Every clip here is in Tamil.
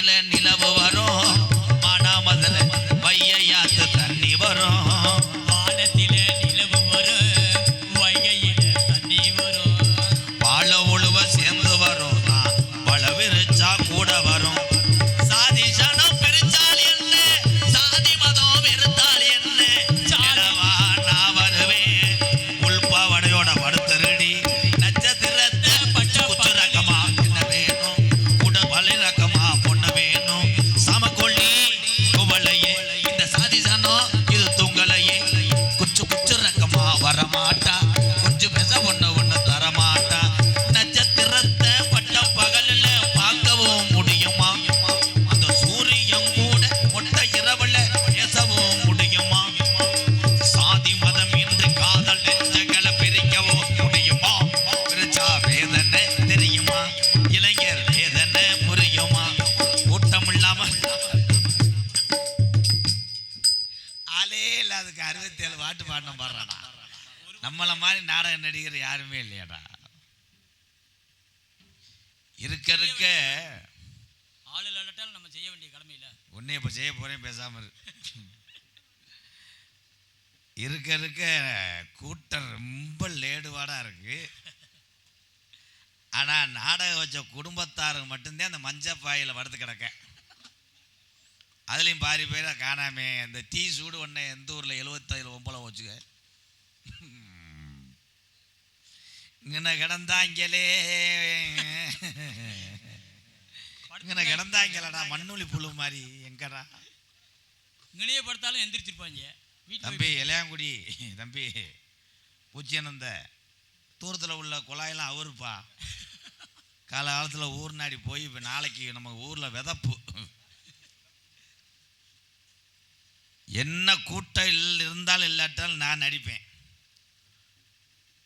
வானத்தில நிலவு வரும், மானாமதுல வையாத்து தண்ணி வரும். வானத்தில நிலவு வரும், வைகையில தண்ணி வரும். வாழ உழுவ சேர்ந்து வரும், வள விரிச்சா கூட வரும். சாதி சனம் பிரிச்சால் என்ன, சாதி மதம் வெறுத்தால் என்ன, சாடவா நான் வருவேன் உள்பாவடையோட படுத்துருடி. நட்சத்திரத்தை பச்சை குச்சு ரகமா என்ன வேணும், உடல் ரகமா பொண்ணு வேணும். சமக்கொள்ளி குவளையே இந்த சாதி சனம் இது தூங்கலையே. குச்சு குச்சு ரகமா வரமாட்டா, கொஞ்சம் பெச ஒண்ணு ஒண்ணு தரமாட்டா. நட்சத்திரத்தை பட்ட பகலில் பார்க்கவும் முடியுமா, அந்த சூரியன் கூட மொட்டை இரவுல பேசவும் முடியுமா. சாதி மதம் இன்று காதல் நெஞ்சங்களை பிரிக்கவும் முடியுமா. பிரிச்சா வேதனை தெரியுமா, இளைஞர் வேதனை புரியுமா. கூட்டம் இல்லாம ஆளே இல்லாதுக்கு 67 பாட்டு பாடணும் பாடுறாடா. நம்மள மாதிரி நாடக நடிகர் யாருமே இல்லையாடா. இருக்க இருக்க ஆளு இல்லாட்டாலும் நம்ம செய்ய வேண்டிய கடமை இல்லை. உன்னை இப்ப செய்ய போறேன் பேசாம இருக்க இருக்க கூட்டம் ரொம்ப லேடுவாடா இருக்கு. ஆனா நாடகம் வச்ச குடும்பத்தாருக்கு மட்டும்தான் அந்த மஞ்சள் பாயில படுத்து கிடக்க. அதுலயும் பாதி பேரை காணாமே. அந்த டீ சூடு ஒன்ன எந்த ஊர்ல 77 வச்சுக்க இங்கன கிடந்தாங்களே, இங்கன கிடந்தாங்களடா மண்ணுளி புழு மாதிரி. எங்கடா இங்கனையே படுத்தாலும் எந்திரிச்சிருப்பாங்க. தம்பி இளையாங்குடி தம்பி பூச்சியனந்த தூரத்தில் உள்ள குழாயெல்லாம் அவருப்பா. காலகாலத்தில் ஊர் நாடி போய் இப்போ நாளைக்கு நம்ம ஊரில் விதப்பு. என்ன கூட்டம் இருந்தாலும் இல்லாட்டாலும் நான் நடிப்பேன்.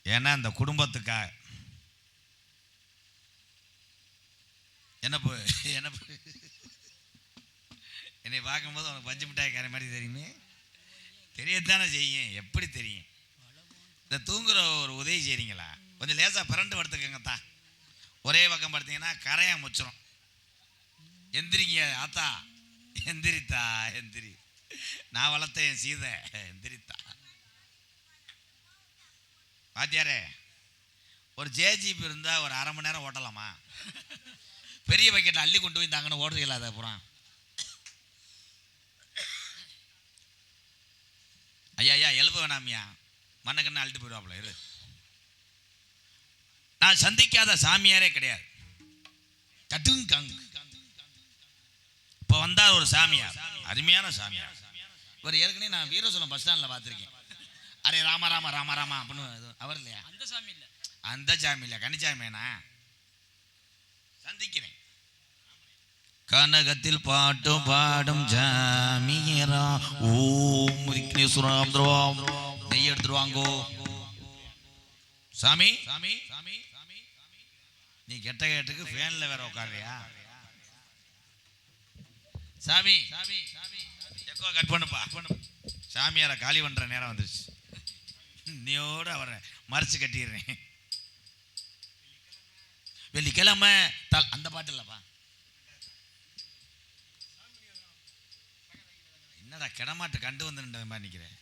ஏன்னா அந்த குடும்பத்துக்காக. என்னை பார்க்கும்போது உனக்கு பஞ்சு மிட்டாய் கரை மாதிரி தெரியுமே. தெரியத்தானே செய்யும். எப்படி தெரியும்? இந்த தூங்குற ஒரு உதவி செய்றீங்களா, கொஞ்சம் லேசாக பிறண்டு படுத்துக்கங்கத்தான். ஒரே பக்கம் படுத்தீங்கன்னா கரையா முச்சிரும். எந்திரிங்க ஆத்தா, எந்திரித்தா எந்திரி, நான் வளர்த்த என் சீதை எந்திரித்தா. பாத்தியாரே, ஒரு ஜேஜிபி இருந்தால் ஒரு அரை மணி நேரம் ஓட்டலாமா? பெரிய பக்கெட்டில் அள்ளி கொண்டு போய் தாங்கன்னு ஓடுறீங்களா? அதை அப்புறம் ஐயா எழுப்ப வேணாமியா, மண்ணக்கண்ணு அழுட்டு போயிடுவாப்புல. இரு, நான் சந்திக்காத சாமியாரே கிடையாது. தட்டுங்க இப்போ வந்தார் ஒரு சாமியார், அருமையான சாமியார். இவர் ஏற்கனவே நான் வீரசோலம் பஸ் ஸ்டாண்டில் பார்த்துருக்கேன். அரே ராம ராம ராம ராமா அப்படின்னு. அவர் இல்லையா? அந்த சாமி இல்லை, அந்த சாமி இல்லை, கனிச்சாமியானா சந்திக்கிறேன். கனகத்தில் பாட்டு பாடும் ஜாமியரா ஓம் விக்னேஸ்வரம் நெய் எடுத்துருவாங்கோ. சாமி சாமி சாமி நீ கெட்ட கேட்டுக்கு ஃபேன்ல வேற உட்காரியா? சாமி சாமி சாமி எக்கோ கட் பண்ணுப்பா. சாமியார காலி பண்ற நேரம் வந்துருச்சு. நீயோட அவரை மறைச்சு கட்டிடுறேன். வெள்ளிக்கிழமை அந்த பாட்டு இல்லப்பா. என்னடா கிடமாட்டு கண்டு வந்து மாதிரி நிக்கிறேன்.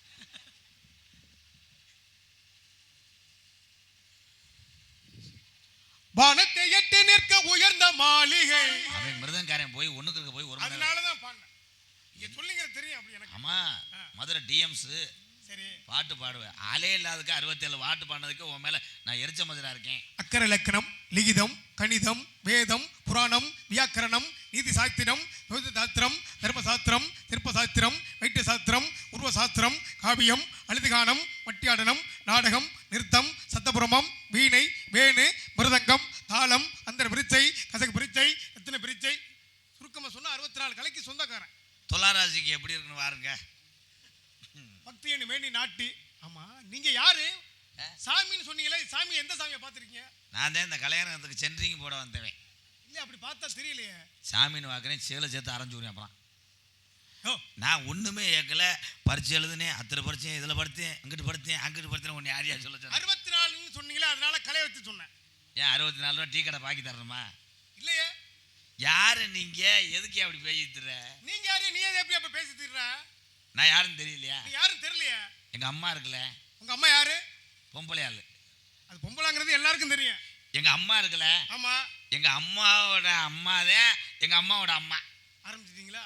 வானத்தை எட்டி நிற்க உயர்ந்த மாளிகை. அவன் மிருதங்காரன் போய் ஒண்ணுக்கு போய் ஒரு அதனாலதான் பாடினேன். இங்க சொல்லுங்க தெரியும் அப்படி எனக்கு. ஆமா, மதுரை டிஎம்ஸ் சரி பாட்டு பாடுவேன். ஆளே இல்லாததுக்கு 67 பாட்டு பாடினதுக்கு உன் மேல நான் எரிச்ச மதுரா இருக்கேன். அக்கர இலக்கணம், லிகிதம், கணிதம், வேதம், புராணம், வியாக்கரணம், நீதி சாஸ்திரம், சாஸ்திரம், தர்மசாஸ்திரம், சிற்பசாஸ்திரம், வைத்திய சாஸ்திரம், உருவ சாஸ்திரம், காவியம், அழுதுகானம், மட்டியாடனம், நாடகம், நிறுத்தம், சத்தபுரமம், வீணை, வேணு, மிருதங்கம், தாளம், அந்தர பிரிச்சை, கசகு பிரிச்சை, எத்தனை பிரிச்சை, சுருக்கமாக சொன்னா 64 கலைக்கு சொந்தக்காரன். துளாராசிக்கு எப்படி இருக்குன்னு பாருங்க. பக்தி எண்ணி மேனி நாட்டி. ஆமா, நீங்க யாரு? சாமின்னு சொன்னீங்களே, சாமி எந்த சாமியை பார்த்துருக்கீங்க? நான் தான் இந்த கல்யாணத்துக்கு சென்ட்ரிங் போட வந்தேன். இல்லை அப்படி பார்த்தா தெரியலையே. சாமின்னு வாக்குறேன், சேலை சேர்த்து அரைஞ்சு விடுறேன். அப்புறம் நான் ஒன்றுமே கேட்கல. பரிச்சு எழுதுனேன், அத்தனை பரிச்சேன், இதில் படுத்தேன், அங்கிட்டு படுத்தேன், அங்கிட்டு படுத்தேன். ஒன்று யாரையா சொல்ல 64 சொன்னீங்களே, அதனால கலை வச்சு சொன்னேன். ஏன் 64 ரூபா டீ கடை பாக்கி தரணுமா? இல்லையே, யாரு நீங்க? எதுக்கு அப்படி பேசிட்டுற? நீங்க யாரு? நீ எதை எப்படி அப்ப பேசி தீர்ற? நான் யாருன்னு தெரியலையா? நீ யாரும் தெரியலையா? எங்க அம்மா இருக்குல்ல, உங்க அம்மா யாரு? பொம்பளை ஆளு. அது பொம்பளாங்கிறது எல்லாருக்கும் தெரியும். எங்க அம்மா இருக்குல்ல, ஆமா. எங்க அம்மாவோட அம்மாதான் எங்க அம்மாவோட அம்மா. ஆரம்பிச்சிட்டீங்களா?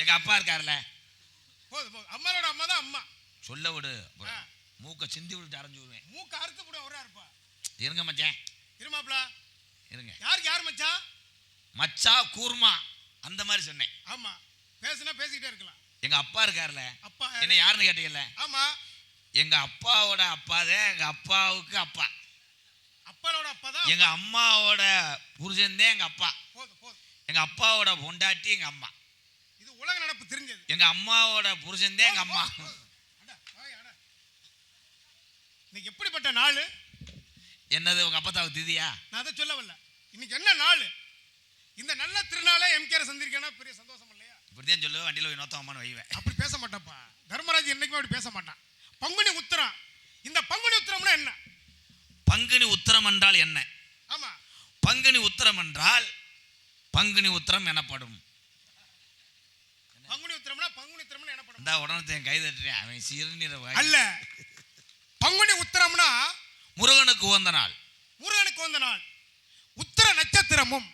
எங்க அப்பா இருக்காருல்ல, போதும் போதும். அம்மாவோட அம்மா தான் அம்மா. சொல்ல விடு. மூக்க சிந்தி விட்டு அரைஞ்சு விடுவேன். மூக்க அறுத்து போட ஒரே இருப்பா. இருங்க மச்சான், இருமாப்ல. இருங்க. யாருக்கு யார் மச்சான்? மச்சா கூர்மா அந்த மாதிரி சொன்னேன். ஆமா, பேசுனா பேசிக்கிட்டே இருக்கலாம். எங்க அப்பா இருக்காருல்ல, அப்பா என்ன யாருன்னு கேட்டீங்கல்ல, ஆமா. எங்க அப்பாவோட அப்பாதான் எங்க அப்பாவுக்கு அப்பா. அப்பாவோட அப்பா தான் எங்க அம்மாவோட புருஷன் தான் எங்க அப்பா. போதும் போதும். எங்க அப்பாவோட பொண்டாட்டி எங்க அம்மா. இது உலக நடப்பு தெரிஞ்சது. எங்க அம்மாவோட புருஷன் தான் எங்க அம்மா. இன்னைக்கு எப்படிப்பட்ட நாள்? என்னது உங்க அப்பத்தாவுக்கு திதியா? நான் அதை சொல்ல வரல. இன்னைக்கு என்ன நாள்? இந்த நல்ல திருநாளே எம்கேஆர் சந்திருக்கேன்னா பெரிய சந்தோஷம் இல்லையா? இப்படிதான் சொல்லுவேன், வண்டியில் போய் நோத்தம்மான்னு வைவேன். அப்படி பேச மாட்டாப்பா. தர்மராஜ் என்னைக்குமே அப்படி பேச மாட்டான். பங்குனி உத்திரம். இந்த பங்குனி உத்திரம்னா என்ன? பங்குனி உத்திரம் என்றால் என்ன? ஆமா, பங்குனி உத்திரம் என்றால் பங்குனி உத்திரம் எனப்படும். பங்குனி உத்திரம்னா பங்குனி உத்திரம்னா என்ன பண்ணும்? இந்த உடனே கை தட்டுறேன், அவன் சிறுநீர அல்ல. பங்குனி உத்திரம்னா முருகனுக்கு உகந்த நாள். முருகனுக்கு வந்த நாள். உத்திர நட்சத்திரமும்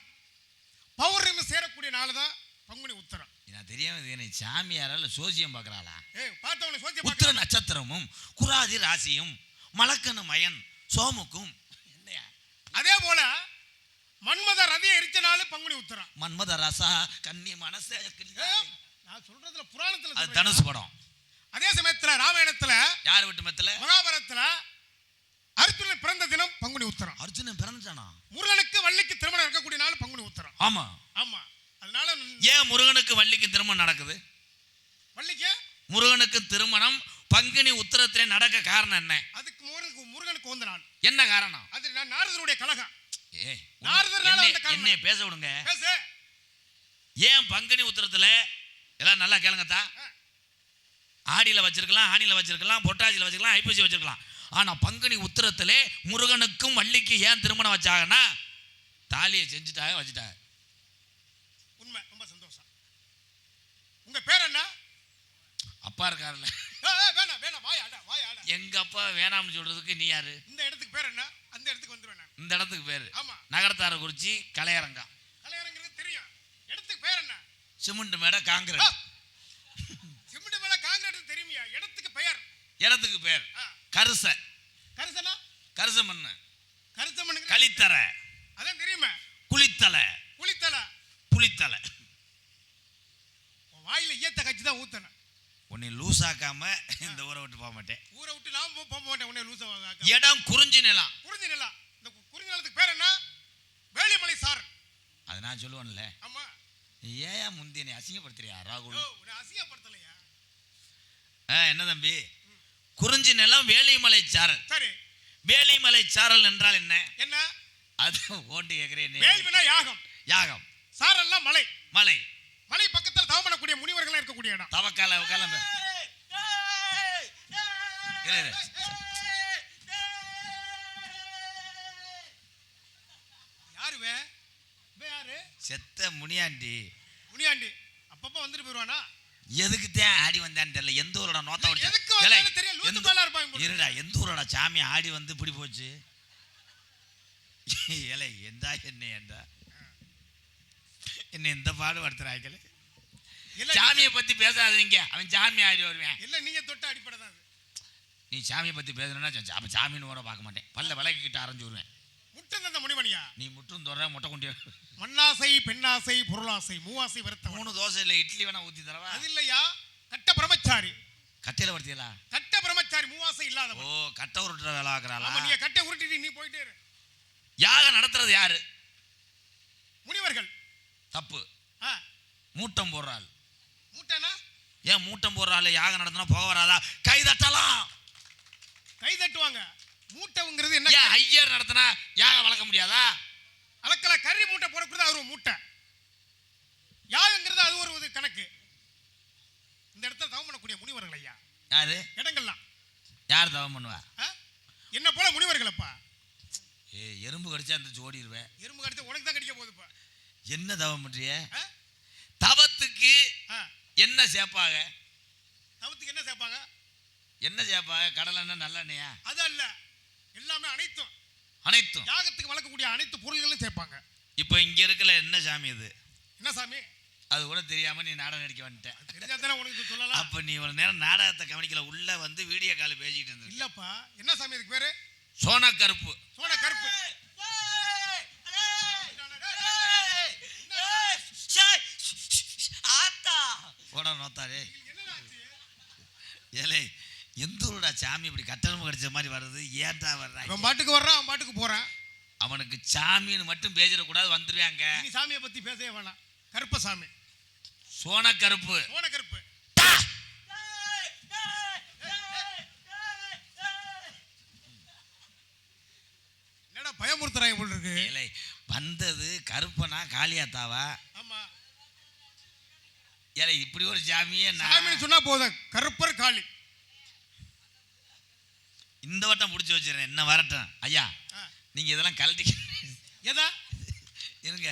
பௌர்ணமி சேரக்கூடிய நாள் தான் பங்குனி உத்திரம். நான் தெரியாம என்னை சாமியாரால் சோசியம் பார்க்கறாளா? பார்த்தவனை சோசியம் உத்திர நட்சத்திரமும் குராதி ராசியும் மலக்கணு மயன் சோமுக்கும் என்னையா? அதே போல மன்மத ரதியை எரிச்ச நாள் பங்குனி உத்திரம். மன்மத ரசா கன்னி மனச. நான் சொல்றதுல புராணத்துல அது தனுசு படம். அதே சமயத்துல ராமாயணத்துல யார் வீட்டு மெத்தல, மகாபாரதத்துல அர்ஜுனன் பிறந்த தினம் பங்குனி உத்திரம். அர்ஜுனன் பிறந்துட்டானா? முருகனுக்கு வள்ளிக்கு திருமணம் இருக்கக்கூடிய நாள் பங்குனி உத்திரம். ஆமா ஆமா. அதனால ஏன் முருகனுக்கு வள்ளிக்கு திருமணம் நடக்குது? வள்ளிக்கு முருகனுக்கு திருமணம் பங்குனி உத்திரத்திலே நடக்க காரணம் என்ன? அதுக்கு முருகனுக்கு வந்த நாள். என்ன காரணம்? அது நாரதருடைய கலகம். ஏய், நாரதர்னால வந்த காரணம். என்னைய பேச விடுங்க. பேசு. ஏன் பங்குனி உத்திரத்துல எல்லாம் நல்லா கேளுங்கத்தா. ஆடியில வச்சிருக்கலாம், ஆணியில வச்சிருக்கலாம், பொட்டாசியில வச்சிருக்கலாம், ஐப்பசி வச்சிருக்கலாம். ஆனா பங்குனி உத்திரத்திலே முருகனுக்கும் வள்ளிக்கு ஏன் திருமணம் வச்சாங்கன்னா தாலியை செஞ்சுட்டாங்க, வச்சுட்டாங்க. உண்மை. ரொம்ப சந்தோஷம். உங்க பேர் என்ன? அப்பா இருக்காருல்ல. வேணாம் வேணாம், வாயாடா வாயாடா. எங்க அப்பா வேணாம்னு சொல்றதுக்கு நீ யாரு? இந்த இடத்துக்கு பேர் என்ன? அந்த இடத்துக்கு வந்துருவேன் நான். இந்த இடத்துக்கு பேரு ஆமா, நகரத்தாரக்குறிச்சி கலையரங்கம். கலையரங்கிறது தெரியும். இடத்துக்கு பேர் என்ன? சிமெண்ட் மேடை காங்கிரீட். சிமெண்ட் மேல காங்கிரீட் தெரியுமியா? இடத்துக்கு பெயர். இடத்துக்கு பேர் கருச. கரிசனா? கருச மண்ணு. கரிச மண்ணு. களித்தர. அதான் தெரியுமே. குளித்தலை. குளித்தலை. புளித்தலை. வாயில ஈயத்தை கட்சி தான் ஊத்தணும். உன்னை லூசாக்காம இந்த ஊரை விட்டு போக மாட்டேன். ஊரை விட்டு நான் போக மாட்டேன். உன்னை லூசா. இடம் குறிஞ்சி நிலம். குறிஞ்சி நிலம். இந்த குறிஞ்சி நிலத்துக்கு பேர் என்ன? வேலிமலை சாரல். அது நான் சொல்லுவேன்ல. ஆமா. ஏன் முந்தி நீ அசிங்கப்படுத்துறியா ராகுல்? உன்னை அசிங்கப்படுத்தலையா? என்ன தம்பி? குறிஞ்சி நிலம் வேலிமலை சாரல். சரி. வேலிமலை சாரல் என்றால் என்ன? என்ன? அது ஓட்டு கேட்கிறேன். வேள்வினா யாகம். யாகம். சாரல்னா மலை. மலை. மலை பக்கத்தில் தவம் பண்ணக்கூடிய முனிவர்கள் இருக்கக்கூடிய இடம். தவக்கால கிளம்பு. யாருவே? யாரு? செத்த முனியாண்டி. முனியாண்டி அப்பப்ப வந்துட்டு போயிடுவானா? எதுக்கு தான் ஆடி வந்தான்னு தெரியல. எந்த ஊரோட நோத்த எதுக்கு வந்தான்னு தெரியல. லூசு பாலா இருப்பாங்க. இருடா, எந்த ஊரோட சாமி ஆடி வந்து இப்படி போச்சு? ஏலே எந்தா என்ன இந்த பாடு படுத்துறாங்களே. சாமியை பத்தி பேசாதீங்க. அவன் சாமி ஆடி வருவேன். இல்ல நீங்க தொட்ட அடிப்படை தான். நீ சாமியை பத்தி பேசணும்னா அப்ப சாமின்னு கூட பார்க்க மாட்டேன். பல்ல விளக்கிக்கிட்டு அரைஞ்சு வருவேன். முட்டும் தந்த முனிமணியா? நீ முற்றும் தோற முட்டை கொண்டு மண்ணாசை பெண்ணாசை பொருளாசை மூவாசை வருத்த 3 தோசை இல்லை இட்லி வேணா ஊத்தி தரவா? அது இல்லையா? கட்ட பிரம்மச்சாரி. கட்டையில படுத்தியலா? கட்ட பிரம்மச்சாரி மூவாசை இல்லாத. ஓ, கட்டை உருட்டுற வேலை ஆக்குறாளா? நீங்க கட்டை உருட்டிட்டு நீ போயிட்டே இரு. யாகம் நடத்துறது யாரு? முனிவர்கள். தப்பு. மூட்டம் போடுறாள். மூட்டனா? ஏன் மூட்டம் போடுறாள்? யாகம் நடத்தினா போக வராதா? கை தட்டலாம். கை தட்டுவாங்க. மூட்டைங்கிறது என்ன? ஏன் ஐயர் நடத்தினா யாகம் வளர்க்க முடியாதா? அளக்கல. கறி மூட்டை போடக்கூடாது. அது ஒரு மூட்டை. யாகங்கிறது அது ஒரு கணக்கு. இந்த இடத்துல தவம் பண்ணக்கூடிய முனிவர்கள் ஐயா. யாரு? இடங்கள்லாம் யார் தவம் பண்ணுவா? என்ன போல முனிவர்களப்பா. எறும்பு கடிச்சா அந்த ஓடிடுவேன். எறும்பு கடிச்சா உனக்கு தான் கடிக்க போகுதுப்பா. என்ன தவம் பண்றிய? ஆ? தவத்துக்கு ஆ. என்ன சேர்ப்பாங்க? தவத்துக்கு என்ன சேர்ப்பாங்க? என்ன சேர்ப்பாங்க? கடலை எண்ணெய், நல்லெண்ணெயா? அது அல்ல, எல்லாமே அனைத்தும் அனைத்தும் யாகத்துக்கு வளர்க்கக்கூடிய அனைத்து பொருள்களும் சேர்ப்பாங்க. இப்போ இங்க இருக்கல என்ன சாமி இது? என்ன சாமி? அது கூட தெரியாம நீ நாடகம் நடிக்க வந்துட்ட. தெரிஞ்சா தானே உனக்கு சொல்லலாம். அப்ப நீ இவ்வளவு நேரம் நாடகத்தை கவனிக்கல, உள்ள வந்து வீடியோ கால் பேசிட்டு இருந்த. இல்லப்பா, என்ன சாமி அதுக்கு பேரு? சோனா கருப்பு. சோன கருப்பு. போட நோத்தாரே. ஏலே, எந்த ஊருடா சாமி இப்படி கட்டணம் கிடைச்ச மாதிரி வர்றது? ஏன்டா வர்றாங்க? அவன் பாட்டுக்கு வர்றான், அவன் பாட்டுக்கு போறான். அவனுக்கு சாமின்னு மட்டும் பேசிடக்கூடாது, வந்துருவாங்க. நீ சாமியை பத்தி பேசவே வேணாம். கருப்பசாமி, சோனா கருப்பு. சோன கருப்பு. என்னடா பயமுறுத்துறாங்க போல இருக்கு. ஏலே, வந்தது கருப்பனா காளியாத்தாவா? ஆமா, ஏலே, இப்படி ஒரு சாமியே சாமின்னு சொன்னா போதும், கருப்பர் காளி. இந்த வட்டம் பிடிச்சி வச்சிடறேன், என்ன வரட்டும். ஐயா, நீங்க இதெல்லாம் கழட்டி எதா இருங்க.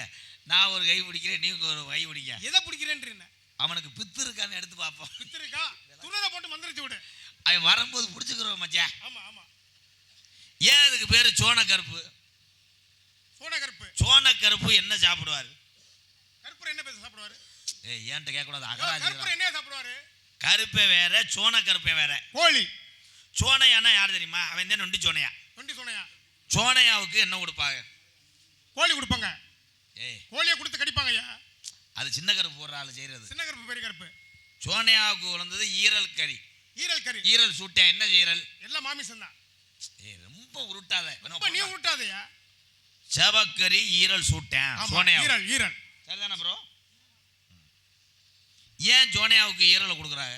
நான் ஒரு கை பிடிக்கிறேன், நீங்க ஒரு கை பிடிக்க. எதை பிடிக்கிறேன்னு அவனுக்கு பித்து இருக்கான்னு எடுத்து பார்ப்போம். பித்திருக்கா? துணரை போட்டு மந்திரிச்சு விடு. அவன் வரும்போது பிடிச்சிக்கிறோம் மச்சான். ஆமா ஆமா. ஏன் அதுக்கு பேரு சோன கருப்பு? சோன கருப்பு. சோன கருப்பு என்ன சாப்பிடுவாரு? கருப்பர் என்ன பேச சாப்பிடுவாரு? ஏன்ட்ட கேட்கக்கூடாது, கருப்பர் அகராஜி. என்ன சாப்பிடுவாரு? கருப்பே வேற, சோன கருப்பே வேற. கோழி. சோனையானா யார் தெரியுமா? அவன் தான் நொண்டி சோனையா. நொண்டி சோனையா? சோனையாவுக்கு என்ன கொடுப்பாங்க? கோழி கொடுப்பாங்க. ஏய், கோழியை கொடுத்து கடிப்பாங்க ஐயா. அது சின்ன கருப்பு போடுற ஆள் செய்யறது. சின்ன கருப்பு பெரிய கருப்பு. சோனையாவுக்கு வளர்ந்தது ஈரல் கறி. ஈரல் கறி. ஈரல் சூட்டேன். என்ன ஈரல்? எல்லாம் மாமிசம் தான். ஏய், ரொம்ப உருட்டாத. நீ உருட்டாதயா. செவக்கறி ஈரல் சூட்டேன். சோனையா ஈரல். ஈரல் சரிதானே ப்ரோ? ஏன் சோனையாவுக்கு ஈரலை கொடுக்குறாங்க?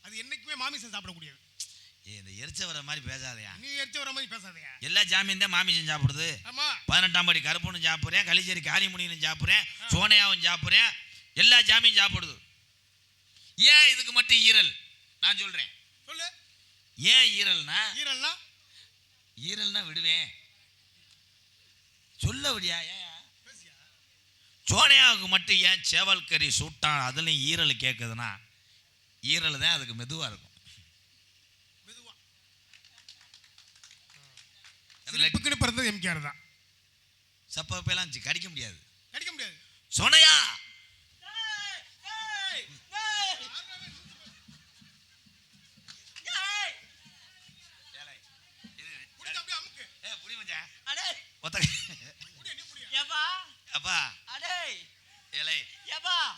அது என்னைக்குமே மாமிசம் சாப்பிடக்கூடியது. இந்த எரிச்ச வர மாதிரி பேசாதையா. நீ எரிச்ச வர மாதிரி பேசாதயா. எல்லா ஜாமியும் தான் மாமிசம் சாப்பிடுது. ஆமா. 18ஆம் படி கருப்புன்னு சாப்பிட்றேன், களிச்சேரி காளிமுனின்னு சாப்பிட்றேன், சோனையாவும் சாப்பிட்றேன், எல்லா ஜாமியும் சாப்பிடுது. ஏன் இதுக்கு மட்டும் ஈரல்? நான் சொல்றேன். சொல்லு. ஏன் ஈரல்னா? ஈரல்னா? ஈரல்னா விடுவேன். சொல்ல விடியா? சோனையாவுக்கு மட்டும் ஏன் சேவல் கறி சூட்டான் அதுலயும் ஈரல் கேட்குதுன்னா, ஈரல் தான் அதுக்கு மெதுவா இருக்கும். சிரிப்புக்குன்னு பிறந்தது எம்கேஆர் தான். சப்பெல்லாம் கடிக்க முடியாது. கடிக்க முடியாது. சோனையா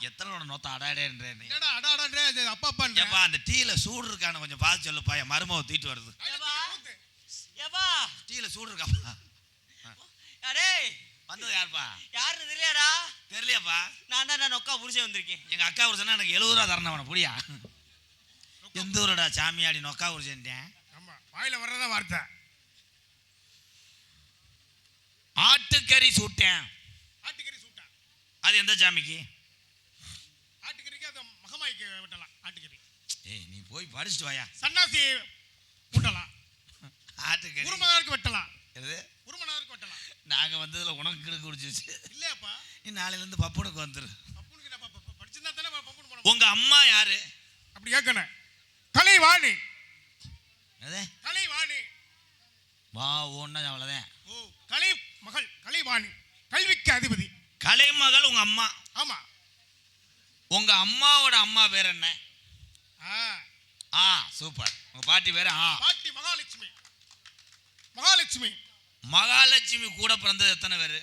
எத்தனை நோத்த அடாடேன்றேன். அப்பா அப்பா அந்த டீல சூடு இருக்கான்னு கொஞ்சம் பார்த்து சொல்லுப்பா. என் மருமக தூக்கிட்டு வருது. டீல சூடு இருக்காப்பா. வந்தது யாருப்பா? யாரு தெரியலடா? தெரியலையாப்பா. நான் தான் நொக்கா புடிச்சே வந்திருக்கேன். எங்க அக்கா புருஷனா எனக்கு 70 ரூபா தரணும். அவனை புரியா? எந்த ஊரடா சாமியாடி நொக்கா புருஷன்ட்டேன். ஆமா, வாயில வர்றதா வார்த்தை. ஆட்டுக்கறி சூட்டேன். ஆட்டுக்கறி சூட்டேன். அது எந்த சாமிக்கு? ஆட்டுக்கறிக்கு அது மகமாய்க்கு வெட்டலாம். ஆட்டுக்கறி. ஏய், நீ போய் படிச்சுட்டு வாயா. சன்னாசி ஊட்டலாம். ஆட்டுக்கறி உருமனாருக்கு வெட்டலாம். எது? உருமனாருக்கு வெட்டலாம். நாங்க வந்ததுல உனக்கு கிடு குடிச்சிச்சு. இல்லையாப்பா, நீ நாளையில இருந்து பப்புனுக்கு வந்துரு. பப்புனுக்கு நான் படிச்சிருந்தா தானே பப்புனு போறோம். உங்க அம்மா யாரு? அப்படி கேட்கணும். கலைவாணி. எது? கலைவாணி. வா ஓன்னா அவ்வளவுதான். ஓ, கலை மகள் கலைவாணி, கல்விக்கு அதிபதி. கலைமகள் உங்க அம்மா. ஆமா. உங்க அம்மாவோட அம்மா பேர் என்ன? ஆ, சூப்பர். உங்க பாட்டி பேரு? பாட்டி மகாலட்சுமி. மகாலட்சுமி. மகாலட்சுமி கூட பிறந்தது எத்தனை பேரு?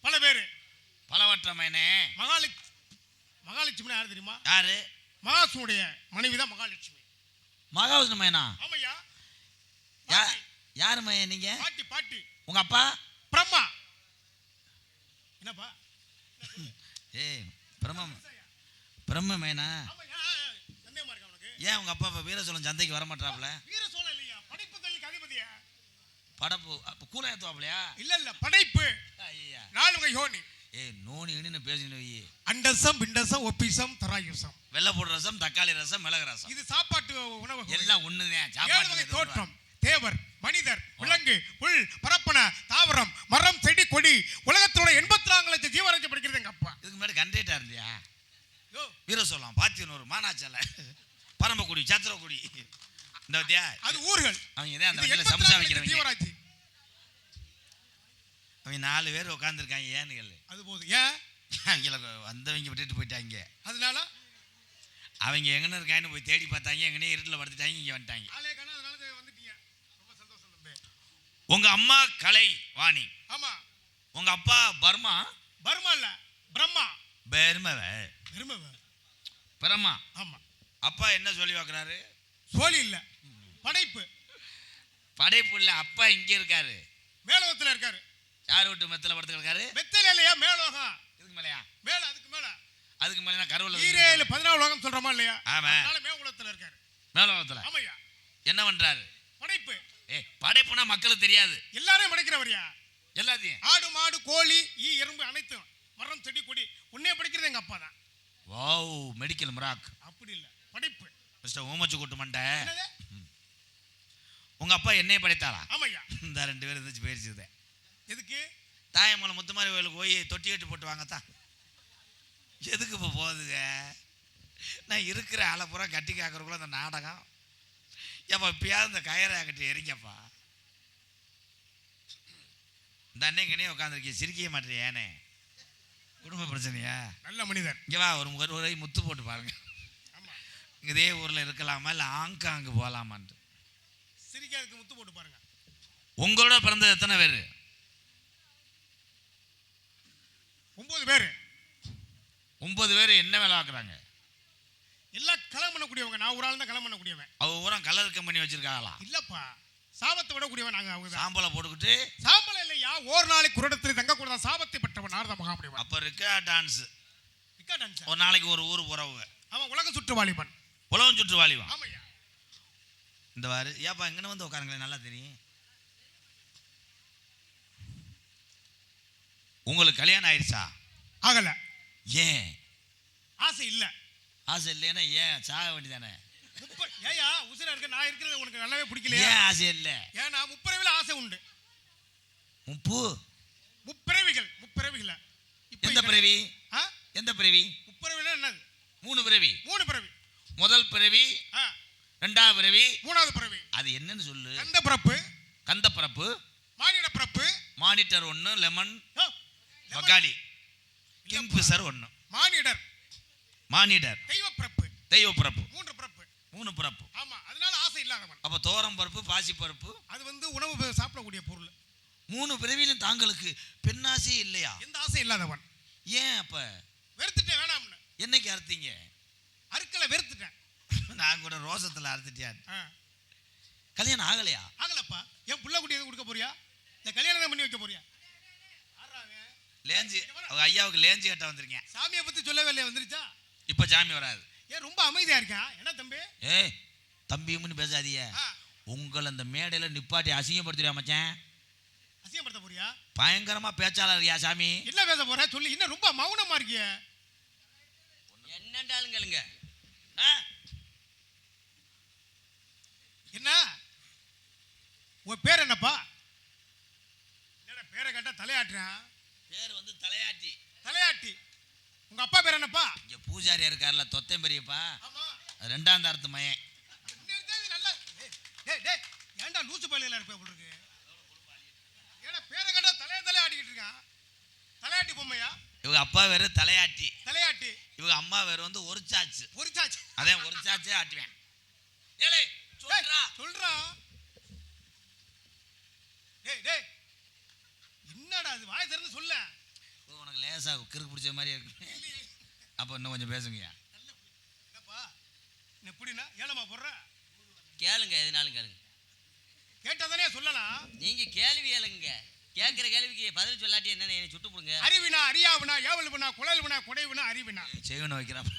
பல பேரு. பலவற்றமைனே. மகாலட்சுமி யாரு தெரியுமா? யாரு? மகாசுடைய மனைவி தான் மகாலட்சுமி. மகாவிஷ்ணு மையனா? ஆமையா. யாரு மையன் நீங்க? பாட்டி. பாட்டி. உங்க அப்பா? பிரம்மா. என்னப்பா? ஏய், பிரம்ம மையனா? சந்தேகமா இருக்கா உனக்கு? ஏன் உங்க அப்பா வீரசோழன் சந்தைக்கு வர மாட்டாப்ல? வீரசோழன் இல்லையா, படைப்பு தொழிலுக்கு அதிபதியா. படப்பு அப்ப கூட ஏத்துவாப்லையா? இல்ல படைப்பு. ஐயா, 4 வகை யோனி. ஏய், நோனி இன்னு பேசினு வை. அண்டசம், பிண்டசம், ஒப்பிசம், தராயுசம். வெள்ளைப்பூடு ரசம், தக்காளி ரசம், மிளகு ரசம். இது சாப்பாட்டு உணவு. எல்லாம் ஒண்ணுதான். 7 வகை தோற்றம். தேவர், மனிதர், விலங்கு, புல், பரப்பன, தாவரம், மரம், செடி, கொடி, உலகத்தோட 84 லட்சம் ஜீவராசி படிக்கிறது எங்க அப்பா. இதுக்கு முன்னாடி கண்டேட்டா இருந்தியா? வீர சொல்லலாம், பாத்தியனூர், மானாச்சலை, பரம்பக்குடி, சத்திரக்குடி, இந்த வித்தியா அது ஊர்கள். அவங்க இதே அந்த வண்டியில் சம்சா வைக்கிறவங்க ஜீவராசி. அவங்க 4 பேர் உட்காந்துருக்காங்க. ஏன்னு கேளு. அது போதும். ஏன் அவங்கள வந்தவங்க விட்டுட்டு போயிட்டாங்க. அதனால அவங்க எங்கன்னு இருக்கான்னு போய் தேடி பார்த்தாங்க. எங்கன்னே இருட்டில் படுத்துட்டாங்க. இங்கே வந்துட்டாங்க. உங்க அம்மா கலை வாணி. ஆமா. உங்க அப்பா பர்மா. பர்மா இல்ல, பிரம்மா. பிரம்மா. ஆமா. அப்பா என்ன சொல்லி வைக்கிறாரு? சோழி இல்ல, படைப்பு. படைப்பு இல்ல, அப்பா இங்க இருக்காரு, மேலோகத்துல இருக்காரு. யார் வீட்டு மெத்தல படுத்து இருக்காரு? மெத்தல இல்லையா, மேலோகம். இதுக்கு மேலயா? மேல, அதுக்கு மேல. அதுக்கு மேல கருவல 14 லோகம் சொல்றோமா இல்லையா? ஆமா. அதனால மேலோகத்துல இருக்காரு. மேலோகத்துல. ஆமாய்யா. என்ன பண்றாரு? படைப்பு. படைப்புனா மக்களுக்கு தெரியாது. எல்லாரையும் படைக்கிறவரியா? எல்லாத்தையும். ஆடு, மாடு, கோழி, ஈ, எறும்பு அனைத்தும், மரம், செடி, கொடி உன்னைய படைக்கிறது எங்க அப்பா தான். Wow, medical miracle. அப்படி இல்ல, படைப்பு. மிஸ்டர் ஓமச்சு கூட்டு மண்டை, உங்க அப்பா என்னைய படைத்தாளா? ஆமாய்யா. இந்த 2 பேர் இருந்துச்சு போயிருச்சுது. எதுக்கு? தாயமலை முத்துமாரி கோயிலுக்கு போய் தொட்டி கட்டி போட்டு வாங்கத்தான். எதுக்கு இப்போ போகுதுங்க? நான் இருக்கிற ஆளை பூரா கட்டி காக்கிறக்குள்ள அந்த நாடகம். ஏப்பா இப்பயாவது இந்த கயிறை கட்டி எரிங்கப்பா. இந்த அன்னைங்கனே உட்காந்துருக்கீங்க, சிரிக்க மாட்டேன். ஏனே குடும்ப பிரச்சனையா? நல்ல மனிதர். இங்கே வா, ஒரு முறை முத்து போட்டு பாருங்க. இதே ஊரில் இருக்கலாமா இல்லை ஆங்காங்கு போகலாமான்ட்டு சிரிக்காதுக்கு முத்து போட்டு பாருங்க. உங்களோட பிறந்தது எத்தனை பேர்? 9 பேர். 9 பேர் என்ன வேலை பார்க்குறாங்க? எல்லாம் கல்யாணம் பண்ணக்கூடியவங்க. நான் ஒரு ஆள் தான் கல்யாணம் பண்ணக்கூடியவன். அவங்க ஊரம் கலர் கம்பெனி வச்சிருக்காங்களா? இல்லப்பா, சாபத்தை விடக்கூடியவன். நாங்கள் அவங்க சாம்பலை போட்டுக்கிட்டு. சாம்பலை இல்லையா, ஒரு நாளைக்கு ஒரு இடத்துல தங்கக்கூடாது. சாபத்தை பெற்றவன் நாரத மகாமுனிவன். அப்போ ரிக்கா டான்ஸ். ரிக்கா டான்ஸ் ஒரு நாளைக்கு ஒரு ஊர் போறவங்க. அவன் உலக சுற்றுவாளிபன். உலகம் சுற்றுவாளிவன். ஆமாய்யா. இந்த வாரு ஏப்பா எங்கன்னு வந்து உட்காருங்களேன், நல்லா தெரியும். உங்களுக்கு கல்யாணம் ஆயிடுச்சா? ஆகல. ஏன்? ஆசை இல்ல. ஆசை இல்லைன்னா ஏன் சாக வேண்டியதானே? ஏயா உசுரா இருக்க, நான் இருக்கிறது உனக்கு நல்லாவே பிடிக்கலையா? ஏன் ஆசை இல்ல? ஏன்னா முப்பிறவில ஆசை உண்டு. முப்பிறவிகள். எந்த பிறவி? எந்த பிறவி? முப்பிறவில என்னது? 3 பிறவி. 3 பிறவி. முதல் பிறவி, 2வது பிறவி, 3வது பிறவி. அது என்னன்னு சொல்லு. கந்த பிறப்பு. கந்த பிறப்பு. மானிட பிறப்பு. Monitor 1, lemon, Pahadi, Kingfisher 1. மானிடர். மானிடர். தெய்வ பிறப்பு. தெய்வ பிறப்பு. 3 பிறப்பு. 3 பிறப்பு. ஆமா, அதனால ஆசை இல்லாதவன். அப்ப தோரம் பருப்பு, பாசி பருப்பு அது வந்து உணவு சாப்பிடக்கூடிய பொருள். 3 பிறவியிலும் தாங்களுக்கு பெண்ணாசை இல்லையா? எந்த ஆசை இல்லாதவன். ஏன் அப்ப வெறுத்துட்டேன்? வேணாம்னு. என்னைக்கு அறுத்தீங்க? அறுக்கல, வெறுத்துட்டேன். நான் கூட ரோசத்துல அறுத்துட்டேன். கல்யாணம் ஆகலையா? ஆகலப்பா. என் புள்ள குட்டி எதுவும் கொடுக்க போறியா? இந்த கல்யாணம் பண்ணி வைக்க போறியா? லேஞ்சு அவங்க ஐயாவுக்கு லேஞ்சு கட்ட வந்திருக்கேன். சாமியை பத்தி சொல்லவே இல்லையா? வந்துருச்சா? இப்ப சாமி வராது. ஏன் ரொம்ப அமைதியா இருக்கான்? என்ன தம்பி? ஏய் தம்பின்னு பேசாதீங்க. உங்களை அந்த மேடையில நிப்பாட்டி அசிங்கப்படுத்துறியா மச்சான்? அசிங்கப்படுத்த போறியா? பயங்கரமா பேச்சாளர் இருக்கியா சாமி? என்ன பேச போற சொல்லி? இன்னும் ரொம்ப மௌனமா இருக்கிய. என்னண்டாலும் கேளுங்க. என்ன உன் பேர் என்னப்பா? என்னடா பேரை கேட்டா தலையாட்டுறான். பேர் வந்து தலையாட்டி. தலையாட்டி. உங்க அப்பா பேர் என்னப்பா? இங்க பூஜாரியா இருக்கார்ல, தொத்தம் பெரியப்பா. ஆமா. 2ஆம் தாரத்து மயன். நல்லா. டேய் ஏன்டா லூசு பள்ளியில இருப்பே போல இருக்கு. ஏடா பேரை கேட்டா தலைய ஆடிக்கிட்டு இருக்கான். தலையாட்டி பொம்மையா? இவங்க அப்பா வேற தலையாட்டி. தலையாட்டி. இவங்க அம்மா வேற வந்து ஒரு சாச்சு. ஒரு சாச்சு. அதான் ஒரு சாச்சே ஆட்டுவேன். ஏலே சொல்றா. டேய் என்னடா அது? வாய் திறந்து சொல்ல. உனக்கு லேசா கிறுக்கு பிடிச்ச மாதிரி இருக்கு. அப்போ இன்னும் கொஞ்சம் பேசுங்கய்யா. என்னப்பா எப்படின்னா ஏலமா போடுற? கேளுங்க, எதுனாலும் கேளுங்க. கேட்டாதானே சொல்லலாம். நீங்க கேள்வி கேளுங்க. கேட்கிற கேள்விக்கு பதில் சொல்லாட்டி என்ன சுட்டு போடுங்க. அறிவினா, அறியாவினா, ஏவல்வினா, குழல்வினா, கொடைவினா, அறிவினா. செய்வன வைக்கிறான்.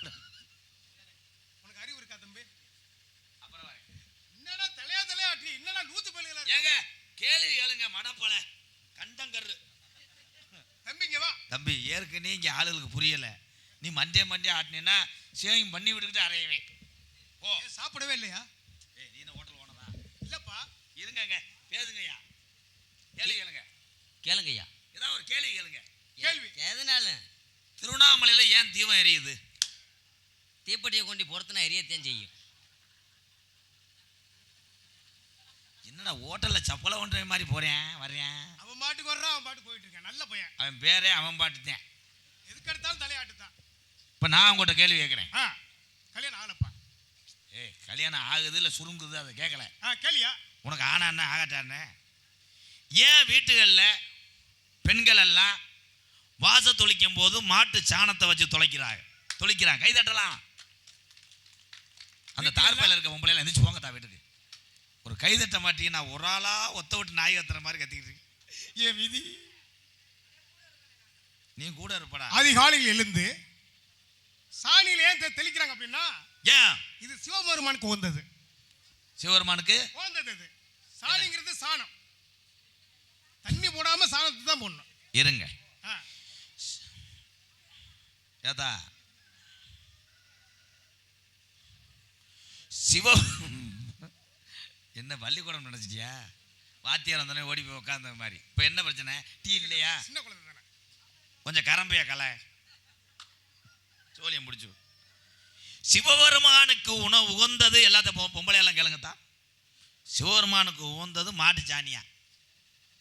உனக்கு அறிவு இருக்கா தம்பி? அப்புறம் என்னடா தலையாட்டி என்னடா லூத்து பள்ளிகளா? ஏங்க கேள்வி கேளுங்க. மடப்பல கண்டங்கரு தம்பிங்க வா. தம்பி ஏற்கனவே இங்கே ஆளுகளுக்கு புரியல. நீ மண்டே ஆட்டினா சேவிங் பண்ணி விட்டுக்கிட்டு அறையவேன். ஓ சாப்பிடவே இல்லையா? ஏய் நீ ஹோட்டல் ஓனரா? இல்லப்பா. இருங்க பேசுங்கய்யா. கேள்வி கேளுங்க. கேளுங்கய்யா. ஏதாவது ஒரு கேள்வி கேளுங்க. கேள்வி. எதனால திருவண்ணாமலையில ஏன் தீபம் எரியுது? தீப்பெட்டியை கொண்டு பொறுத்துனா எரியத்தான் செய்யும். என்னடா ஹோட்டல்ல சப்பலை ஒன்ற மாதிரி போறேன் வர்றேன். அவன் பாட்டுக்கு வர்றான், அவன் பாட்டுக்கு போயிட்டு இருக்கான். நல்ல பையன். அவன் பேரே அவன் பாட்டுத்தேன். எதுக்கு எடுத்தாலும் தலையாட்டுதான். இப்போ நான் உங்கள்கிட்ட கேள்வி கேட்குறேன். கல்யாணம் ஆகலப்பா. கல்யாணம் ஆகுது இல்லை சுருங்குது அதை கேட்கல. கேளியா? உனக்கு ஆனான்னு ஆகட்டான்னு. ஏன் வீட்டுகளில் பெண்கள் எல்லாம் வாச தொளிக்கும் போது மாட்டு சாணத்தை வச்சு தொளிக்கிறாங்க? கை தட்டலாம். அந்த தார்பாயில் இருக்க பொம்பளையில எந்திரிச்சு போங்க தா வீட்டுக்கு. ஒரு கை தட்ட மாட்டீங்க. நான் ஒரு ஆளா ஒத்த விட்டு நாய் கத்துற மாதிரி கத்திக்கிட்டு இருக்கேன். ஏன் விதி நீ கூட இருப்படா. அதிகாலையில் எழுந்து சாணியில் ஏன் தெளிக்கிறாங்க அப்படின்னா, ஏன் இது சிவபெருமானுக்கு வந்தது. சிவபெருமானுக்கு வந்தது. இது சாணிங்கிறது சாணம். தண்ணி போடாம சாணத்தை தான் போடணும். இருங்க ஏதா சிவ என்ன பள்ளிக்கூடம் நினைச்சிட்டியா? வாத்தியார் வந்தோடனே ஓடி போய் உட்காந்த மாதிரி. இப்போ என்ன பிரச்சனை? டீ இல்லையா? சின்ன குழந்தை தானே. கொஞ்சம் கரம்பையா கலை சோழியம் முடிச்சு. சிவபெருமானுக்கு உணவு உகந்தது எல்லாத்தையும் பொம்பளையெல்லாம் கேளுங்கத்தான். சிவபெருமானுக்கு உகந்தது மாட்டு சாணியா?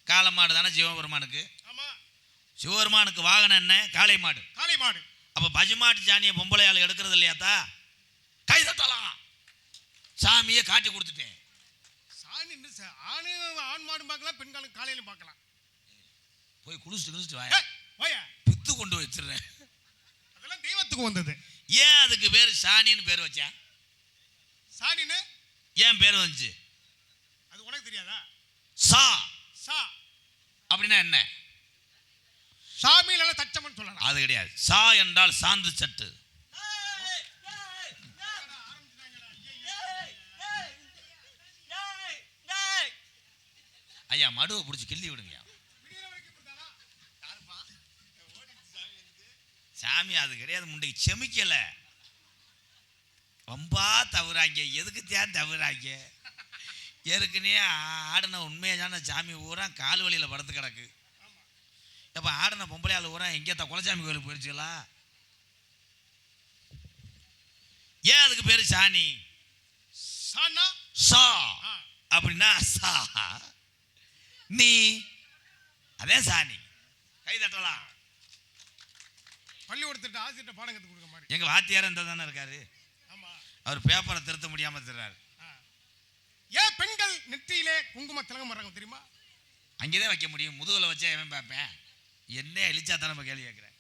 காளை மாடு தானே சிவபெருமானுக்கு. சிவபெருமானுக்கு வாகனம் என்ன? காளை மாடு. அப்போ பசுமாட்டு சாணியை பொம்பளையால் எடுக்கிறது இல்லையாத்தா? கை தட்டலாம். சாமியை காட்டி கொடுத்துட்டேன். ஆண் மாடு பார்க்கலாம், பெண்களுக்கு காலையிலும் பார்க்கலாம். போய் குளிச்சுட்டு வாயா பித்து கொண்டு வச்சிடுறேன். அதெல்லாம் தெய்வத்துக்கு வந்தது. ஏன் அதுக்கு பேர் சாணின்னு பேர் வச்சா? சாணின்னு ஏன் பேர் வந்துச்சு? அது உனக்கு தெரியாதா? சா சா அப்படின்னா என்ன? சாமியில தச்சமன் சொல்லலாம். அது கிடையாது. சா என்றால் சாந்து சட்டு. ஐயா மடுவை பிடிச்சி கிள்ளி விடுங்க. சாமி அது கிடையாது. முண்டைக்கு செமிக்கல ரொம்ப தவறாங்க. எதுக்கு தேன் தவறாங்க? ஏற்கனவே ஆடின உண்மையான சாமி ஊரா கால் வழியில் படுத்து கிடக்கு. அப்போ ஆடின பொம்பளையால் ஊரா எங்கேயா குலசாமி கோயிலுக்கு போயிடுச்சுங்களா? ஏன் அதுக்கு பேர் சாணி? சா அப்படின்னா சா நீ அதே சாணி. கை தட்டலாம். பள்ளிக்கூடத்திட்ட ஆசிரியர்கிட்ட பாடம் கற்றுக் கொடுக்க மாதிரி. எங்க வாத்தியார் இந்த தானே இருக்காரு. அவர் பேப்பரை திருத்த முடியாம தர்றாரு. ஏன் பெண்கள் நெற்றியிலே குங்கும திலகம் வர்றாங்க தெரியுமா? அங்கேதான் வைக்க முடியும். முதுகுல வச்சா எவன் பார்ப்பேன்? என்ன எலிச்சா தானே நம்ம கேள்வி கேட்கிறேன்.